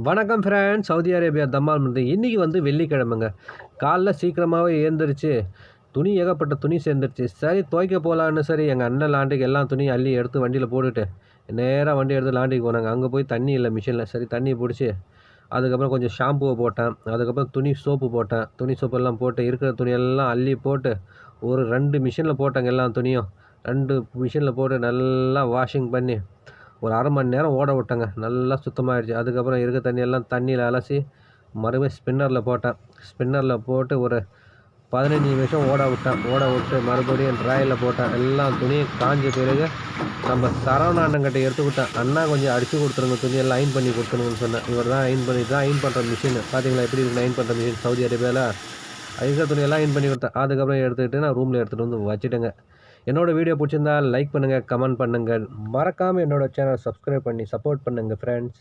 வணக்கம் friends. Saudi Arabia தம்மால் வந்து இன்றைக்கி வந்து வெள்ளிக்கிழமைங்க. காலைல சீக்கிரமாகவே எழுந்திரிச்சு துணி ஏகப்பட்ட துணி சேர்ந்துருச்சு. சரி துவைக்க போகலான்னு சரி எங்கள் அண்ணன் லாண்டிக்கு எல்லாம் துணியும் அள்ளி எடுத்து வண்டியில் போட்டுட்டு நேராக வண்டி எடுத்து லாண்டிக்கு போனாங்க. அங்கே போய் தண்ணி இல்லை மிஷினில். சரி தண்ணி பிடிச்சி அதுக்கப்புறம் கொஞ்சம் ஷாம்புவை போட்டேன். அதுக்கப்புறம் துணி சோப்பு போட்டேன். துணி சோப்பெல்லாம் போட்டு இருக்கிற துணியெல்லாம் அள்ளி போட்டு ஒரு 2 மிஷினில் போட்டாங்க. எல்லா துணியும் 2 மிஷினில் போட்டு நல்லா வாஷிங் பண்ணி ஒரு அரை மணி நேரம் ஓட விட்டேங்க. நல்லா சுத்தமாகிடுச்சு. அதுக்கப்புறம் இருக்க தண்ணியெல்லாம் தண்ணியில் அலசி மறுபடியும் ஸ்பின்னரில் போட்டேன். ஸ்பின்னரில் போட்டு ஒரு 15 நிமிஷம் ஓட விட்டேன். ஓட விட்டு மறுபடியும் ட்ராயில் போட்டேன். எல்லாம் துணியும் காஞ்ச பிறகு நம்ம சரவண அண்ணங்கிட்ட எடுத்துக்கிட்டேன். அண்ணா கொஞ்சம் அடித்து கொடுத்துருங்க, துணியெல்லாம் அயன் பண்ணி கொடுத்துருங்கன்னு சொன்னேன். இவர் தான் அயன் பண்ணிட்டு தான் அயன் பண்ணுற மிஷின் பார்த்தீங்களா எப்படி இருக்குது அயன் பண்ணுற மிஷின் சவுதி அரேபியாவில். இருக்கிற துணியெல்லாம் அயன் பண்ணி கொடுத்தேன். அதுக்கப்புறம் எடுத்துக்கிட்டு நான் ரூமில் எடுத்துகிட்டு வந்து வச்சுட்டேங்க. என்னோடய வீடியோ பிடிச்சிருந்தா லைக் பண்ணுங்கள், கமெண்ட் பண்ணுங்கள், மறக்காமல் என்னோடய சேனல் சப்ஸ்கிரைப் பண்ணி சப்போர்ட் பண்ணுங்கள் ஃப்ரெண்ட்ஸ்.